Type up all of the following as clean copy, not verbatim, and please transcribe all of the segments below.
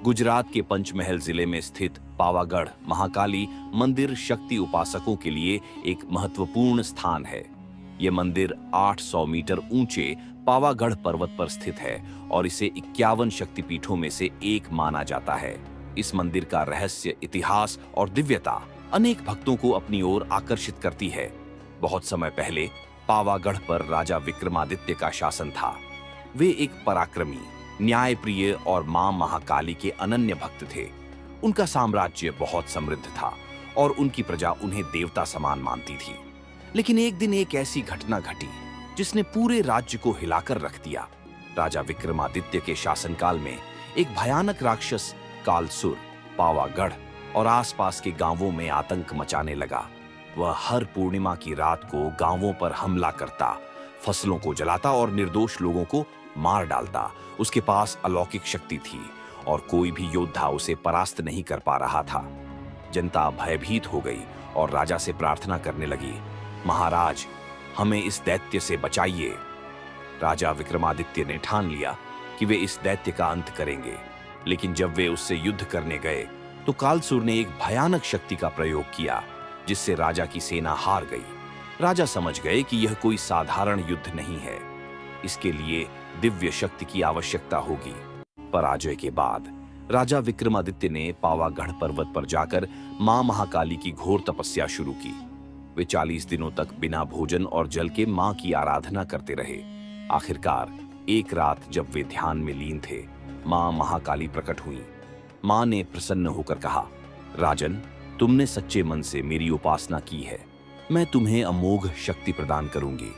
गुजरात के पंचमहल जिले में स्थित पावागढ़ महाकाली मंदिर शक्ति उपासकों के लिए एक महत्वपूर्ण स्थान है। यह मंदिर 800 मीटर ऊंचे पावागढ़ पर्वत पर स्थित है और इसे 51 शक्तिपीठों में से एक माना जाता है। इस मंदिर का रहस्य, इतिहास और दिव्यता अनेक भक्तों को अपनी ओर आकर्षित करती है। बहुत समय पहले पावागढ़ पर राजा विक्रमादित्य का शासन था। वे एक पराक्रमी, न्यायप्रिय और मां महाकाली के अनन्य भक्त थे। उनका साम्राज्य बहुत समृद्ध था और उनकी प्रजा उन्हें देवता समान मानती थी। लेकिन एक दिन एक ऐसी घटना घटी जिसने पूरे राज्य को हिलाकर रख दिया। राजा विक्रमादित्य के शासनकाल में एक भयानक राक्षस कालसुर पावागढ़ और आसपास के गांवों में आतंक मचाने लगा। वह हर पूर्णिमा की रात को गांवों पर हमला करता, फसलों को जलाता और निर्दोष लोगों को मार डालता। उसके पास अलौकिक शक्ति थी और कोई भी योद्धा उसे परास्त नहीं कर पा रहा था। जनता भयभीत हो गई और राजा से प्रार्थना करने लगी, महाराज, हमें इस दैत्य से बचाइए। राजा विक्रमादित्य ने ठान लिया कि वे इस दैत्य का अंत करेंगे। लेकिन जब वे उससे युद्ध करने गए तो कालसुर ने एक भयानक शक्ति का प्रयोग किया जिससे राजा की सेना हार गई। राजा समझ गए कि यह कोई साधारण युद्ध नहीं है, इसके लिए दिव्य शक्ति की आवश्यकता होगी। पराजय के बाद राजा विक्रमादित्य ने पावागढ़ पर्वत पर जाकर मां महाकाली की घोर तपस्या शुरू की। वे 40 दिनों तक बिना भोजन और जल के मां की आराधना करते रहे। आखिरकार एक रात जब वे ध्यान में लीन थे, मां महाकाली प्रकट हुई। मां ने प्रसन्न होकर कहा, राजन, तुमने सच्चे मन से मेरी उपासना की है, मैं तुम्हें अमोघ शक्ति प्रदान करूंगी।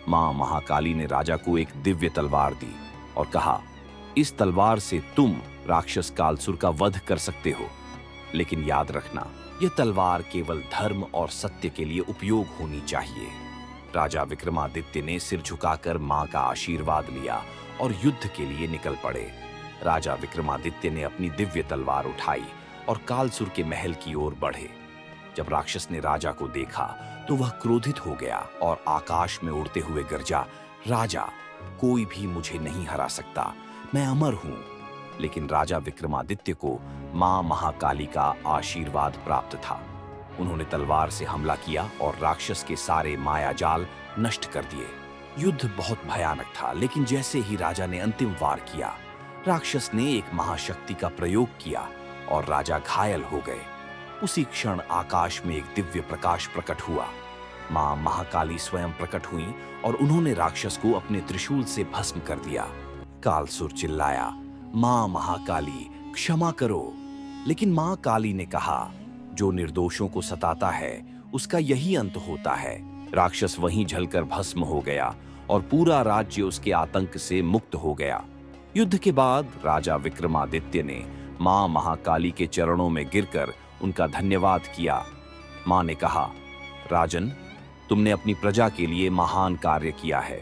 मां महाकाली ने राजा को एक दिव्य तलवार दी और कहा, इस तलवार से तुम राक्षस कालसुर का वध कर सकते हो। लेकिन याद रखना, यह तलवार केवल धर्म और सत्य के लिए उपयोग होनी चाहिए। राजा विक्रमादित्य ने सिर झुकाकर मां का आशीर्वाद लिया और युद्ध के लिए निकल पड़े। राजा विक्रमादित्य ने अपनी दिव्य तलवार उठाई और कालसुर के महल की ओर बढ़े। जब राक्षस ने राजा को देखा तो वह क्रोधित हो गया और आकाश में उड़ते हुए गरजा, राजा, कोई भी मुझे नहीं हरा सकता, मैं अमर हूं। लेकिन राजा विक्रमादित्य को मां महाकाली का आशीर्वाद प्राप्त था। उन्होंने तलवार से हमला किया और राक्षस के सारे मायाजाल नष्ट कर दिए। युद्ध बहुत भयानक था, लेकिन जैसे ही राजा ने अंतिम वार किया, राक्षस ने एक महाशक्ति का प्रयोग किया और राजा घायल हो गए। उसी क्षण आकाश में एक दिव्य प्रकाश प्रकट हुआ। मां महाकाली स्वयं प्रकट हुई और उन्होंने राक्षस को अपने त्रिशूल से भस्म कर दिया। कालसुर चिल्लाया, मां महाकाली, क्षमा करो। लेकिन मां काली ने कहा, जो निर्दोषों को सताता है उसका यही अंत होता है। राक्षस वहीं जलकर भस्म हो गया और पूरा राज्य उसके आतंक से मुक्त हो गया। युद्ध के बाद राजा विक्रमादित्य ने मां महाकाली के चरणों में गिरकर उनका धन्यवाद किया। मां ने कहा, राजन, तुमने अपनी प्रजा के लिए महान कार्य किया है।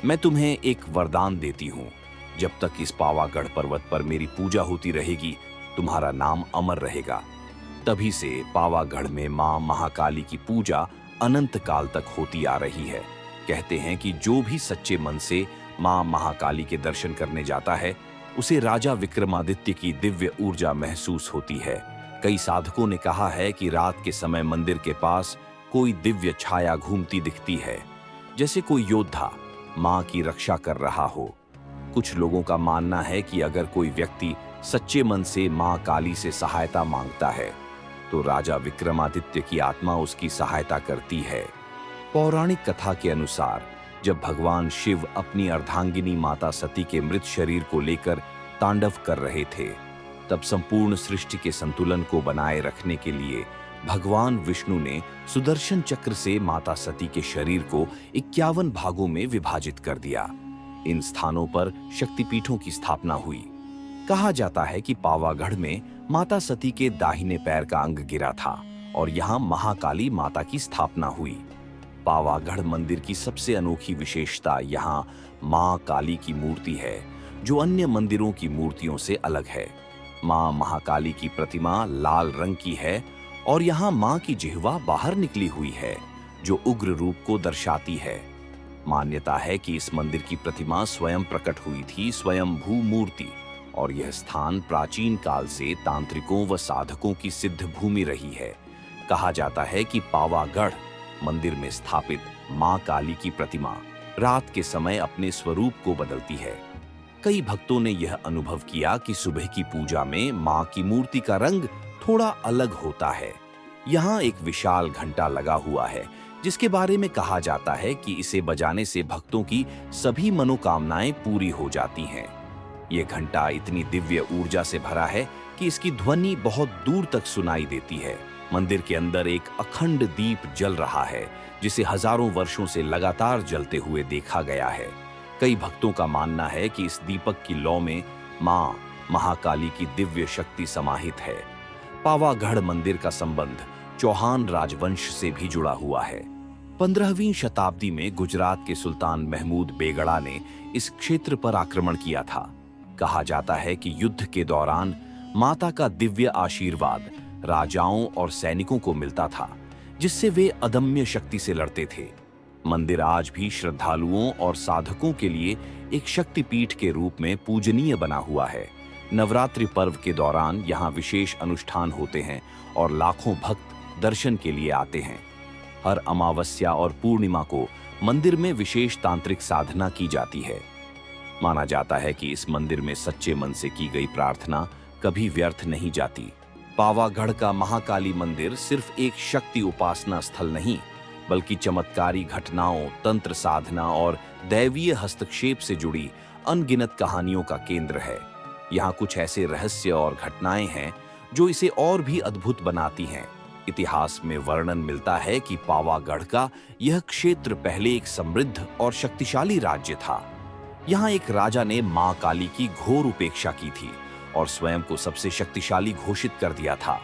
मैं तुम्हें एक वरदान देती हूं, जब तक इस पावागढ़ पर्वत पर मेरी पूजा होती रहेगी, तुम्हारा नाम अमर रहेगा। तभी से पावागढ़ में मां महाकाली की पूजा अनंत काल तक होती आ रही है। कहते हैं कि जो भी सच्चे मन से मां महाकाली के दर्शन करने जाता है, उसे राजा विक्रमादित्य की दिव्य ऊर्जा महसूस होती है। कई साधकों ने कहा है कि रात के समय मंदिर के पास कोई दिव्य छाया घूमती दिखती है, जैसे कोई योद्धा मां की रक्षा कर रहा हो। कुछ लोगों का मानना है कि अगर कोई व्यक्ति सच्चे मन से मां काली से सहायता मांगता है, तो राजा विक्रमादित्य की आत्मा उसकी सहायता करती है। पौराणिक कथा के अनुसार जब भगवान शिव अपनी अर्धांगिनी माता सती के मृत शरीर को लेकर तांडव कर रहे थे, तब संपूर्ण सृष्टि के संतुलन को बनाए रखने के लिए भगवान विष्णु ने सुदर्शन चक्र से माता सती के शरीर को 51 भागों में विभाजित कर दिया। इन स्थानों पर शक्तिपीठों की स्थापना हुई। कहा जाता है कि पावागढ़ में माता सती के दाहिने पैर का अंग गिरा था और यहाँ महाकाली माता की स्थापना हुई। पावागढ़ मंदिर की सबसे अनोखी विशेषता यहाँ मां काली की मूर्ति है, जो अन्य मंदिरों की मूर्तियों से अलग है। मां महाकाली की प्रतिमा लाल रंग की है और यहाँ मां की जिह्वा बाहर निकली हुई है, जो उग्र रूप को दर्शाती है। मान्यता है कि इस मंदिर की प्रतिमा स्वयं प्रकट हुई थी, स्वयं भू मूर्ति, और यह स्थान प्राचीन काल से तांत्रिकों व साधकों की सिद्ध भूमि रही है। कहा जाता है कि पावागढ़ मंदिर में स्थापित मां काली की प्रतिमा रात के समय अपने स्वरूप को बदलती है। कई भक्तों ने यह अनुभव किया कि सुबह की पूजा में मां की मूर्ति का रंग थोड़ा अलग होता है। यहाँ एक विशाल घंटा लगा हुआ है, जिसके बारे में कहा जाता है कि इसे बजाने से भक्तों की सभी मनोकामनाएं पूरी हो जाती हैं। ये घंटा इतनी दिव्य ऊर्जा से भरा है कि इसकी ध्वनि बहुत दूर तक सुनाई देती है। मंदिर के अंदर एक अखंड दीप जल रहा है, जिसे हजारों वर्षों से लगातार जलते हुए देखा गया है। कई भक्तों का मानना है कि इस दीपक की लौ में मां महाकाली की दिव्य शक्ति समाहित है। पावागढ़ मंदिर का संबंध चौहान राजवंश से भी जुड़ा हुआ है। 15वीं शताब्दी में गुजरात के सुल्तान महमूद बेगड़ा ने इस क्षेत्र पर आक्रमण किया था। कहा जाता है कि युद्ध के दौरान माता का दिव्य आशीर्वाद राजाओं और सैनिकों को मिलता था, जिससे वे अदम्य शक्ति से लड़ते थे। मंदिर आज भी श्रद्धालुओं और साधकों के लिए एक शक्तिपीठ के रूप में पूजनीय बना हुआ है। नवरात्रि पर्व के दौरान यहाँ विशेष अनुष्ठान होते हैं और लाखों भक्त दर्शन के लिए आते हैं। हर अमावस्या और पूर्णिमा को मंदिर में विशेष तांत्रिक साधना की जाती है। माना जाता है कि इस मंदिर में सच्चे मन से की गई प्रार्थना कभी व्यर्थ नहीं जाती। पावागढ़ का महाकाली मंदिर सिर्फ एक शक्ति उपासना स्थल नहीं, बल्कि चमत्कारी घटनाओं, तंत्र साधना और दैवीय हस्तक्षेप से जुड़ी अनगिनत कहानियों का केंद्र है। यहाँ कुछ ऐसे रहस्य और घटनाएं हैं जो इसे और भी अद्भुत बनाती हैं। इतिहास में वर्णन मिलता है कि पावागढ़ का यह क्षेत्र पहले एक समृद्ध और शक्तिशाली राज्य था। यहाँ एक राजा ने मां काली की घोर उपेक्षा की थी और स्वयं को सबसे शक्तिशाली घोषित कर दिया था।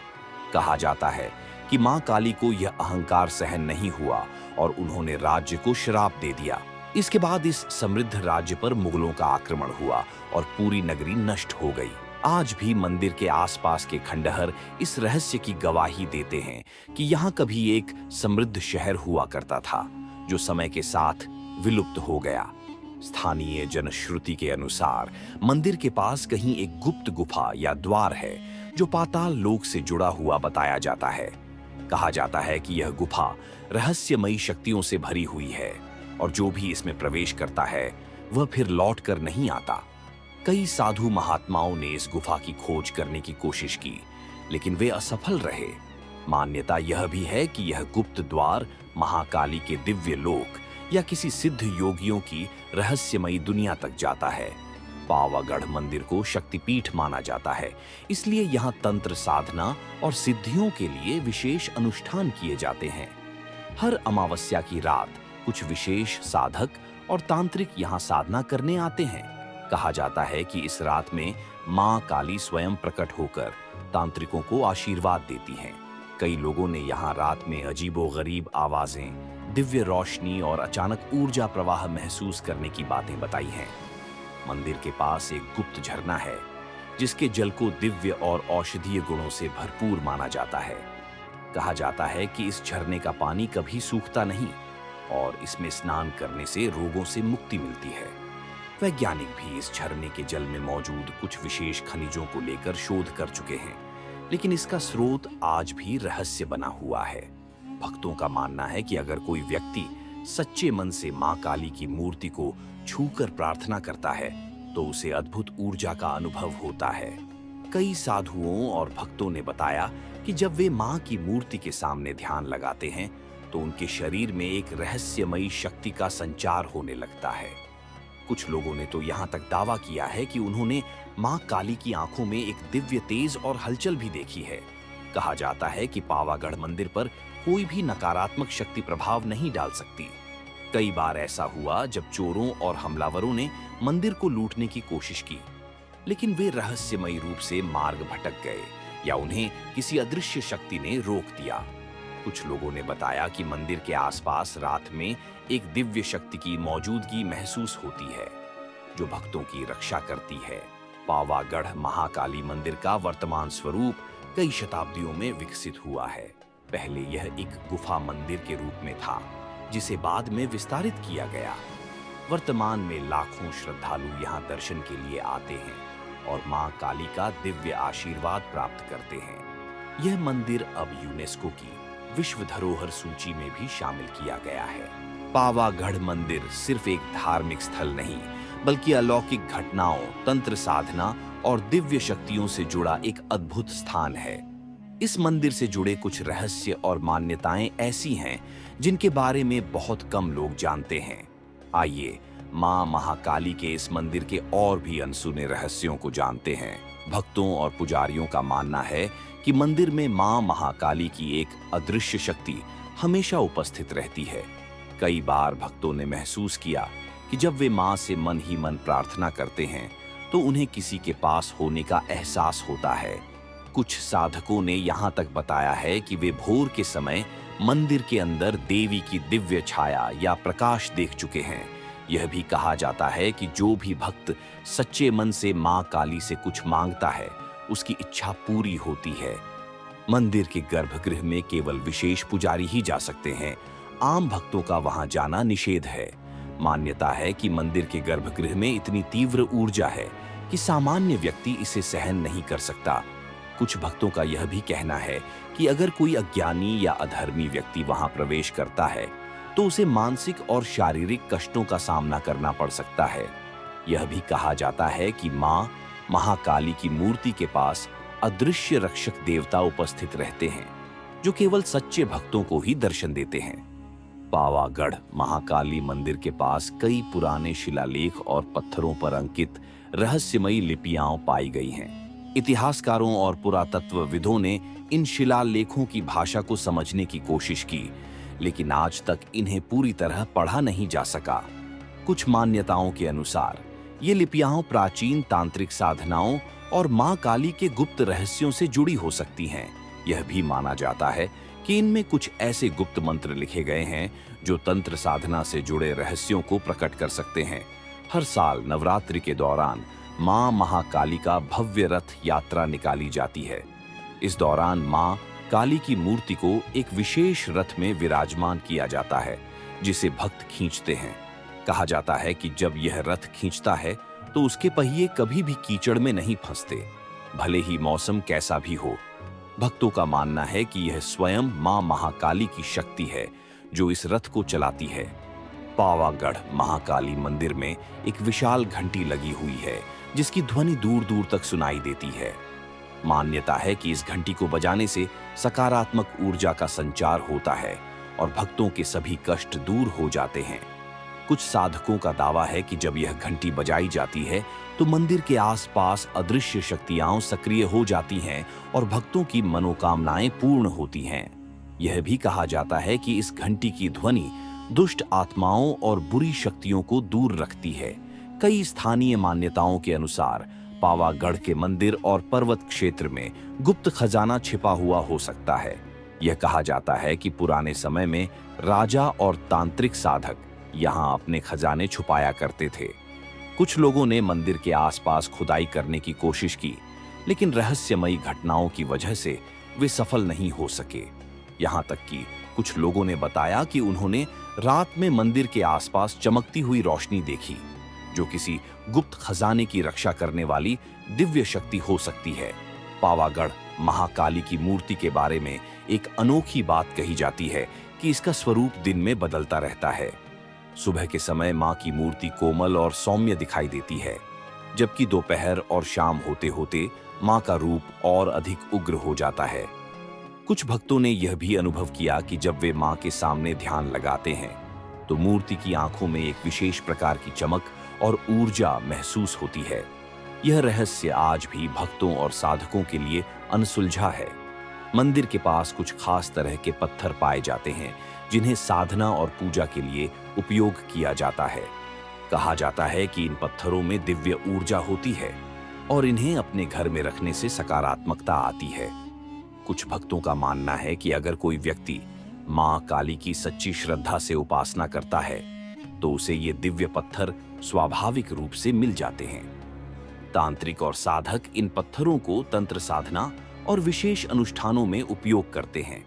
कहा जाता है कि मां काली को यह अहंकार सहन नहीं हुआ और उन्होंने राज्य को श्राप दे दिया। इसके बाद इस समृद्ध राज्य पर मुगलों का आक्रमण हुआ और पूरी नगरी नष्ट हो गई। आज भी मंदिर के आसपास के खंडहर इस रहस्य की गवाही देते हैं कि यहाँ कभी एक समृद्ध शहर हुआ करता था, जो समय के साथ विलुप्त हो गया। स्थानीय जनश्रुति के अनुसार मंदिर के पास कहीं एक गुप्त गुफा या द्वार है, जो पाताल लोक से जुड़ा हुआ बताया जाता है। कहा जाता है कि यह गुफा रहस्यमयी शक्तियों से भरी हुई है और जो भी इसमें प्रवेश करता है वह फिर लौट कर नहीं आता। कई साधु महात्माओं ने इस गुफा की खोज करने की कोशिश की, लेकिन वे असफल रहे। मान्यता यह भी है कि यह गुप्त द्वार महाकाली के दिव्य लोक या किसी सिद्ध योगियों की रहस्यमयी दुनिया तक जाता है। पावागढ़ मंदिर को शक्तिपीठ माना जाता है, इसलिए यहाँ तंत्र साधना और सिद्धियों के लिए विशेष अनुष्ठान किए जाते हैं। हर अमावस्या की रात कुछ विशेष साधक और तांत्रिक यहाँ साधना करने आते हैं। कहा जाता है कि इस रात में मां काली स्वयं प्रकट होकर तांत्रिकों को आशीर्वाद देती हैं। कई लोगों ने यहाँ रात में अजीबोगरीब आवाजें, दिव्य रोशनी और अचानक ऊर्जा प्रवाह महसूस करने की बातें बताई हैं। मंदिर के पास एक गुप्त झरना है, जिसके जल को दिव्य और औषधीय गुणों से भरपूर माना जाता है। कहा जाता है कि इस झरने का पानी कभी सूखता नहीं और इसमें स्नान करने से रोगों से मुक्ति मिलती है। वैज्ञानिक भी इस झरने के जल में मौजूद कुछ विशेष खनिजों को लेकर शोध कर चुके हैं, लेकिन इसका स्रोत आज भी रहस्य बना हुआ है। भक्तों का मानना है कि अगर कोई व्यक्ति सच्चे मन से मां काली की मूर्ति को छूकर प्रार्थना करता है तो उसे अद्भुत ऊर्जा का अनुभव होता है। कई साधुओं और भक्तों ने बताया कि जब वे मां की मूर्ति के सामने ध्यान लगाते हैं तो उनके शरीर में एक रहस्यमयी शक्ति का संचार होने लगता है। कुछ लोगों ने तो यहाँ तक दावा किया है कि उन्होंने मां काली की आंखों में एक दिव्य तेज और हलचल भी देखी है। कहा जाता है कि पावागढ़ मंदिर पर कोई भी नकारात्मक शक्ति प्रभाव नहीं डाल सकती। कई बार ऐसा हुआ जब चोरों और हमलावरों ने मंदिर को लूटने की कोशिश की, लेकिन वे रहस्यमयी रूप से मार्ग भटक गए या उन्हें किसी अदृश्य शक्ति ने रोक दिया। कुछ लोगों ने बताया कि मंदिर के आसपास रात में एक दिव्य शक्ति की मौजूदगी महसूस होती है, जो भक्तों की रक्षा करती है। पावागढ़ महाकाली मंदिर का वर्तमान स्वरूप कई शताब्दियों में विकसित हुआ है। पहले यह एक गुफा मंदिर के रूप में था, जिसे बाद में विस्तारित किया गया। वर्तमान में लाखों श्रद्धालु यहाँ दर्शन के लिए आते हैं और मां काली का दिव्य आशीर्वाद प्राप्त करते हैं। यह मंदिर अब यूनेस्को की विश्व धरोहर सूची में भी शामिल किया गया है। पावागढ़ मंदिर सिर्फ एक धार्मिक स्थल नहीं, बल्कि अलौकिक घटनाओं, तंत्र साधना और दिव्य शक्तियों से जुड़ा एक अद्भुत स्थान है। इस मंदिर से जुड़े कुछ रहस्य और मान्यताएं ऐसी हैं जिनके बारे में बहुत कम लोग जानते हैं। आइए मां महाकाली के इस मंदिर के और भी अनसुने रहस्यों को जानते हैं। भक्तों और पुजारियों का मानना है कि मंदिर में मां महाकाली की एक अदृश्य शक्ति हमेशा उपस्थित रहती है। कई बार भक्तों ने महसूस किया कि जब वे मां से मन ही मन प्रार्थना करते हैं तो उन्हें किसी के पास होने का एहसास होता है। कुछ साधकों ने यहाँ तक बताया है कि वे भोर के समय मंदिर के अंदर देवी की दिव्य छाया या प्रकाश देख चुके हैं। यह भी कहा जाता है कि जो भी भक्त सच्चे मन से मां काली से कुछ मांगता है, उसकी इच्छा पूरी होती है। मंदिर के गर्भगृह में केवल विशेष पुजारी ही जा सकते हैं। आम भक्तों का वहां जाना निषेध है। मान्यता है कि मंदिर के गर्भगृह में इतनी तीव्र ऊर्जा है कि सामान्य व्यक्ति इसे सहन नहीं कर सकता। कुछ भक्तों का यह भी कहना है कि अगर कोई अज्ञानी या अधर्मी व्यक्ति वहां प्रवेश करता है तो उसे मानसिक और शारीरिक कष्टों का सामना करना पड़ सकता है। यह भी कहा जाता है कि मां महाकाली की मूर्ति के पास अदृश्य रक्षक देवता उपस्थित रहते हैं, जो केवल सच्चे भक्तों को ही दर्शन देते हैं। पावागढ़ महाकाली मंदिर के पास कई पुराने शिलालेख और पत्थरों पर अंकित रहस्यमयी लिपियां पाई गई हैं। इतिहासकारों और पुरातत्वविदों ने इन शिलालेखों की भाषा को समझने की कोशिश की, लेकिन आज तक इन्हें पूरी तरह पढ़ा नहीं जा सका। कुछ मान्यताओं के अनुसार ये लिपियां प्राचीन तांत्रिक साधनाओं और मां काली के गुप्त रहस्यों से जुड़ी हो सकती हैं। यह भी माना जाता है कि इनमें कुछ ऐसे गुप्त मंत्र लिखे गए हैं जो तंत्र साधना से जुड़े रहस्यों को प्रकट कर सकते हैं। हर साल नवरात्रि के दौरान मां महाकाली का भव्य रथ यात्रा निकाली जाती है। इस दौरान मां काली की मूर्ति को एक विशेष रथ में विराजमान किया जाता है, जिसे भक्त खींचते हैं। कहा जाता है कि जब यह रथ खींचता है तो उसके पहिए कभी भी कीचड़ में नहीं फंसते, भले ही मौसम कैसा भी हो। भक्तों का मानना है कि यह स्वयं मां महाकाली की शक्ति है जो इस रथ को चलाती है। पावागढ़ महाकाली मंदिर में एक विशाल घंटी लगी हुई है, जिसकी ध्वनि दूर दूर तक सुनाई देती है। मान्यता है कि इस घंटी को बजाने से सकारात्मक ऊर्जा का संचार होता है और भक्तों के सभी कष्ट दूर हो जाते हैं। कुछ साधकों का दावा है कि जब यह घंटी बजाई जाती है तो मंदिर के आसपास अदृश्य शक्तियां सक्रिय हो जाती हैं और भक्तों की मनोकामनाएं पूर्ण होती हैं। यह भी कहा जाता है कि इस घंटी की ध्वनि दुष्ट आत्माओं और बुरी शक्तियों को दूर रखती है। कई स्थानीय मान्यताओं के अनुसार पावागढ़ के मंदिर और पर्वत क्षेत्र में गुप्त खजाना छिपा हुआ हो सकता है। यह कहा जाता है कि पुराने समय में राजा और तांत्रिक साधक यहाँ अपने खजाने छुपाया करते थे। कुछ लोगों ने मंदिर के आसपास खुदाई करने की कोशिश की, लेकिन रहस्यमयी घटनाओं की वजह से वे सफल नहीं हो सके। यहाँ तक कि कुछ लोगों ने बताया कि उन्होंने रात में मंदिर के आसपास चमकती हुई रोशनी देखी, जो किसी गुप्त खजाने की रक्षा करने वाली दिव्य शक्ति हो सकती है। पावागढ़ महाकाली की मूर्ति के बारे में एक अनोखी बात कही जाती है कि इसका स्वरूप दिन में बदलता रहता है। सुबह के समय मां की मूर्ति कोमल और सौम्य दिखाई देती है, जबकि दोपहर और शाम होते होते मां का रूप और अधिक उग्र हो जाता है। कुछ भक्तों ने यह भी अनुभव किया कि जब वे मां के सामने ध्यान लगाते हैं तो मूर्ति की आंखों में एक विशेष प्रकार की चमक और ऊर्जा महसूस होती है। यह रहस्य आज भी भक्तों और साधकों के लिए अनसुलझा है। मंदिर के पास कुछ खास तरह के पत्थर पाए जाते हैं जिन्हें साधना और पूजा के लिए उपयोग किया जाता है। कहा जाता है कि इन पत्थरों में दिव्य ऊर्जा होती है और इन्हें अपने घर में रखने से सकारात्मकता आती है। कुछ भक्तों का मानना है कि अगर कोई व्यक्ति मां काली की सच्ची श्रद्धा से उपासना करता है तो उसे ये दिव्य पत्थर स्वाभाविक रूप से मिल जाते हैं। तांत्रिक और साधक इन पत्थरों को तंत्र साधना और विशेष अनुष्ठानों में उपयोग करते हैं।